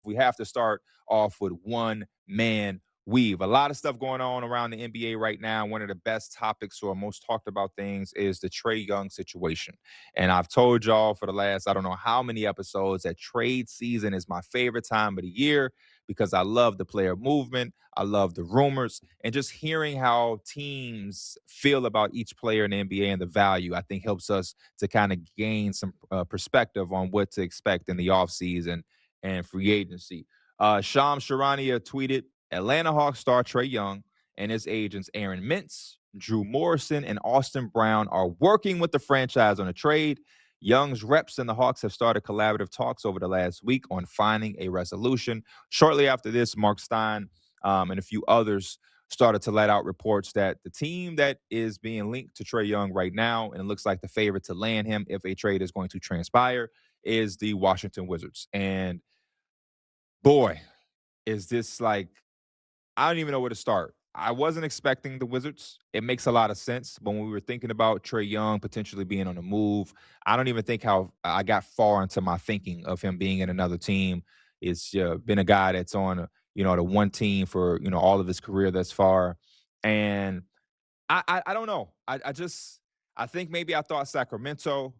we have to start off with one man weave. A lot of stuff going on around the NBA right now. One of the best topics or most talked about things is the Trae Young situation. And I've told y'all for the last, I don't know how many episodes, that trade season is my favorite time of the year because I love the player movement. I love the rumors and just hearing how teams feel about each player in the NBA and the value, I think helps us to kind of gain some perspective on what to expect in the offseason and free agency. Sham Sharania tweeted, Atlanta Hawks star Trae Young and his agents Aaron Mintz, Drew Morrison, and Austin Brown are working with the franchise on a trade. Young's reps and the Hawks have started collaborative talks over the last week on finding a resolution. Shortly after this, Mark Stein and a few others started to let out reports that the team that is being linked to Trae Young right now, and it looks like the favorite to land him if a trade is going to transpire, is the Washington Wizards. And boy, is this like, I don't even know where to start. I wasn't expecting the Wizards. It makes a lot of sense. But when we were thinking about Trae Young potentially being on the move, I don't even think how I got far into my thinking of him being in another team. It's been a guy that's on, the one team for, all of his career thus far. And I don't know. I think maybe I thought Sacramento.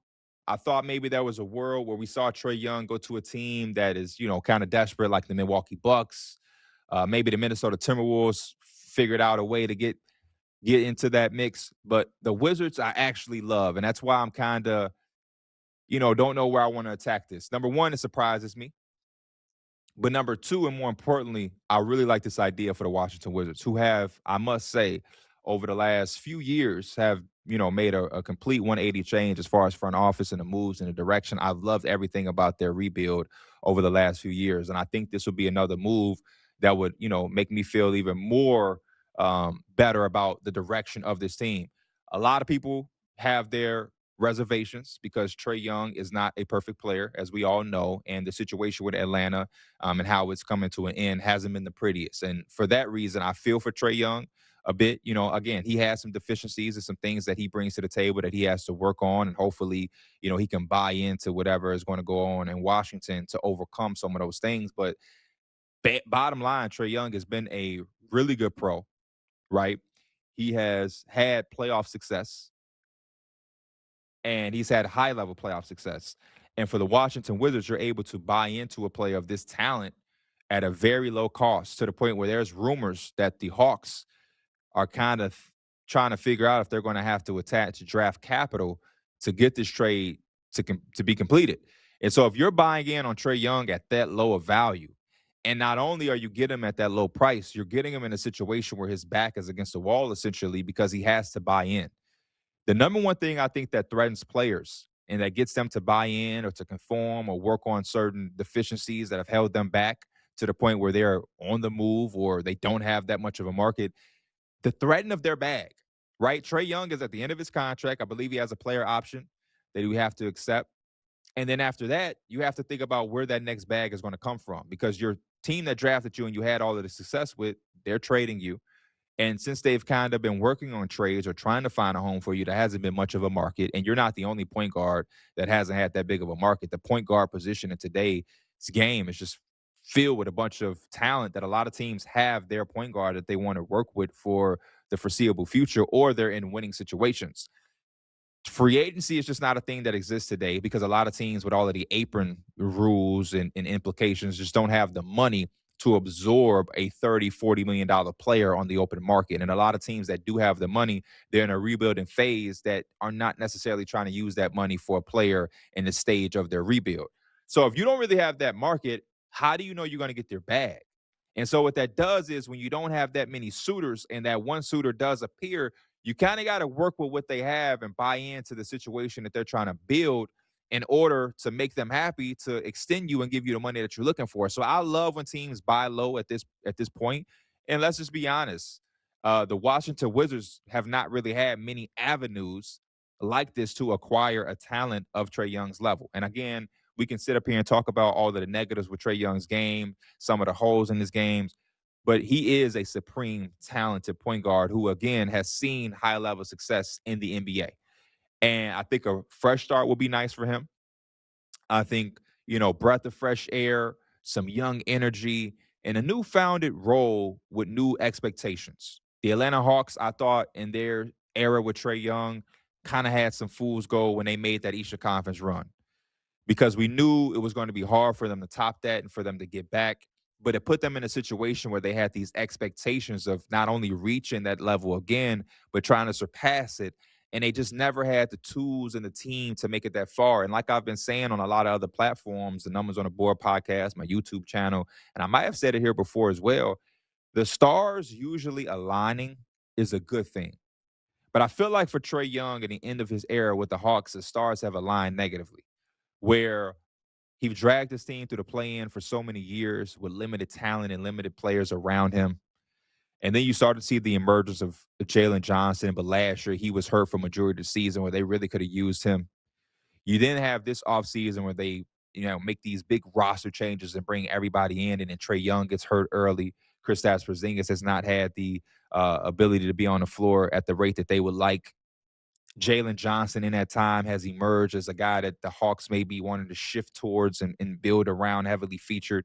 I thought maybe there was a world where we saw Trae Young go to a team that is, kind of desperate, like the Milwaukee Bucks. Maybe the Minnesota Timberwolves figured out a way to get into that mix. But the Wizards I actually love, and that's why I'm kind of, don't know where I want to attack this. Number one, it surprises me. But number two, and more importantly, I really like this idea for the Washington Wizards, who have, I must say, over the last few years have, made a complete 180 change as far as front office and the moves and the direction. I've loved everything about their rebuild over the last few years. And I think this would be another move that would, make me feel even more better about the direction of this team. A lot of people have their reservations because Trae Young is not a perfect player, as we all know, and the situation with Atlanta and how it's coming to an end hasn't been the prettiest. And for that reason, I feel for Trae Young a bit. Again, he has some deficiencies and some things that he brings to the table that he has to work on, and hopefully, he can buy into whatever is going to go on in Washington to overcome some of those things. But bottom line, Trae Young has been a really good pro, right? He has had playoff success and he's had high level playoff success. And for the Washington Wizards, you're able to buy into a player of this talent at a very low cost, to the point where there's rumors that the Hawks are kind of trying to figure out if they're going to have to attach draft capital to get this trade to be completed. And so if you're buying in on Trae Young at that low of value, and not only are you getting him at that low price, you're getting him in a situation where his back is against the wall, essentially, because he has to buy in. The number one thing I think that threatens players and that gets them to buy in or to conform or work on certain deficiencies that have held them back to the point where they're on the move or they don't have that much of a market, the threaten of their bag, right? Trae Young is at the end of his contract. I believe he has a player option that we have to accept. And then after that, you have to think about where that next bag is going to come from, because your team that drafted you and you had all of the success with, they're trading you. And since they've kind of been working on trades or trying to find a home for you, there hasn't been much of a market. And you're not the only point guard that hasn't had that big of a market. The point guard position in today's game is just filled with a bunch of talent that a lot of teams have their point guard that they want to work with for the foreseeable future, or they're in winning situations. Free agency is just not a thing that exists today because a lot of teams with all of the apron rules and implications just don't have the money to absorb a $30-40 million player on the open market. And a lot of teams that do have the money, they're in a rebuilding phase that are not necessarily trying to use that money for a player in the stage of their rebuild. So if you don't really have that market, how do you know you're going to get their bag? And so what that does is, when you don't have that many suitors and that one suitor does appear, you kind of got to work with what they have and buy into the situation that they're trying to build in order to make them happy to extend you and give you the money that you're looking for. So I love when teams buy low at this point. And let's just be honest, the Washington Wizards have not really had many avenues like this to acquire a talent of Trae Young's level. And again, we can sit up here and talk about all of the negatives with Trae Young's game, some of the holes in his games, but he is a supreme talented point guard who, again, has seen high level success in the NBA. And I think a fresh start will be nice for him. I think, breath of fresh air, some young energy, and a new founded role with new expectations. The Atlanta Hawks, I thought, in their era with Trae Young, kind of had some fool's gold when they made that Eastern Conference run because we knew it was going to be hard for them to top that and for them to get back. But it put them in a situation where they had these expectations of not only reaching that level again, but trying to surpass it. And they just never had the tools and the team to make it that far. And like I've been saying on a lot of other platforms, the Numbers on the Board podcast, my YouTube channel, and I might have said it here before as well, the stars usually aligning is a good thing. But I feel like for Trae Young at the end of his era with the Hawks, the stars have aligned negatively, where he dragged his team through the play-in for so many years with limited talent and limited players around him. And then you started to see the emergence of Jalen Johnson, but last year he was hurt for majority of the season where they really could have used him. You then have this offseason where they, make these big roster changes and bring everybody in, and then Trae Young gets hurt early. Kristaps Porzingis has not had the ability to be on the floor at the rate that they would like. Jalen Johnson in that time has emerged as a guy that the Hawks maybe wanted to shift towards and build around, heavily featured.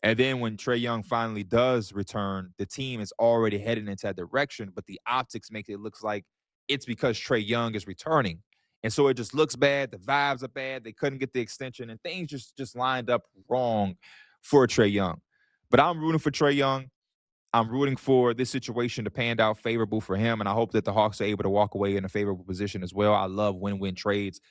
And then when Trae Young finally does return, the team is already headed into that direction, but the optics make it look like it's because Trae Young is returning. And so it just looks bad. The vibes are bad. They couldn't get the extension, and things just lined up wrong for Trae Young. But I'm rooting for Trae Young. I'm rooting for this situation to pan out favorable for him, and I hope that the Hawks are able to walk away in a favorable position as well. I love win-win trades,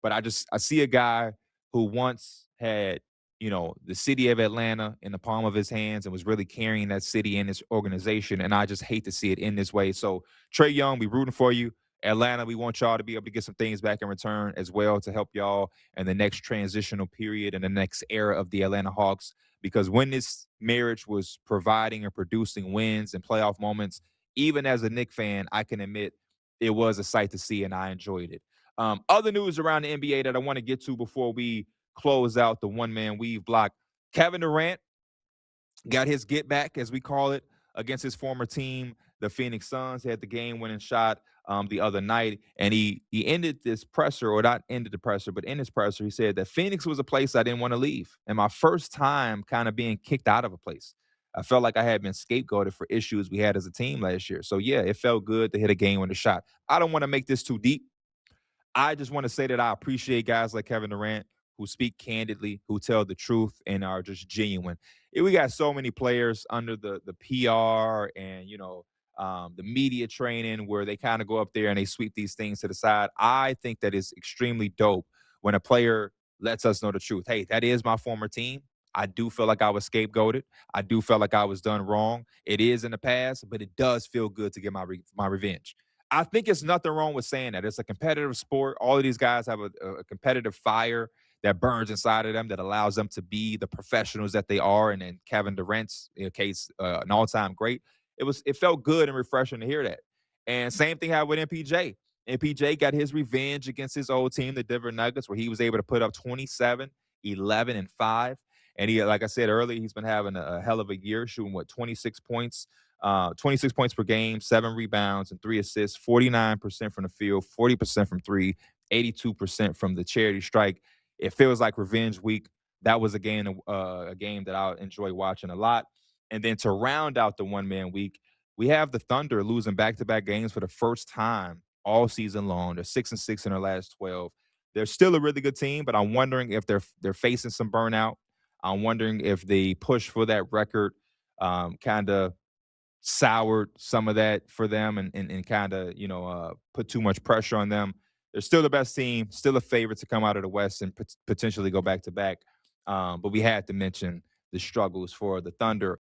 but I see a guy who once had, the city of Atlanta in the palm of his hands and was really carrying that city and his organization, and I just hate to see it in this way. So, Trae Young, we rooting for you. Atlanta, we want y'all to be able to get some things back in return as well to help y'all in the next transitional period and the next era of the Atlanta Hawks. Because when this marriage was providing and producing wins and playoff moments, even as a Knicks fan, I can admit it was a sight to see and I enjoyed it. Other news around the NBA that I want to get to before we close out the one-man weave block. Kevin Durant got his get back, as we call it, against his former team, the Phoenix Suns. He had the game-winning shot the other night, and he ended this presser, or not ended the presser, but in his presser, he said that Phoenix was a place I didn't want to leave, and my first time kind of being kicked out of a place. I felt like I had been scapegoated for issues we had as a team last year. So, yeah, it felt good to hit a game-winning shot. I don't want to make this too deep. I just want to say that I appreciate guys like Kevin Durant who speak candidly, who tell the truth, and are just genuine. We got so many players under the PR and the media training where they kind of go up there and they sweep these things to the side. I think that is extremely dope when a player lets us know the truth. Hey, that is my former team. I do feel like I was scapegoated. I do feel like I was done wrong. It is in the past, but it does feel good to get my revenge. I think it's nothing wrong with saying that. It's a competitive sport. All of these guys have a competitive fire that burns inside of them that allows them to be the professionals that they are. And in Kevin Durant's case, an all-time great. It felt good and refreshing to hear that. And same thing happened with MPJ. MPJ got his revenge against his old team, the Denver Nuggets, where he was able to put up 27, 11, and 5. And he, like I said earlier, he's been having a hell of a year, shooting 26 points. 26 points per game, 7 rebounds, and 3 assists, 49% from the field, 40% from three, 82% from the charity strike. It feels like revenge week. That was a game that I enjoy watching a lot. And then to round out the one-man week, we have the Thunder losing back-to-back games for the first time all season long. They're 6-6 in their last 12. They're still a really good team, but I'm wondering if they're facing some burnout. I'm wondering if the push for that record kind of soured some of that for them and kind of, put too much pressure on them. They're still the best team, still a favorite to come out of the West and potentially go back to back. But we had to mention the struggles for the Thunder.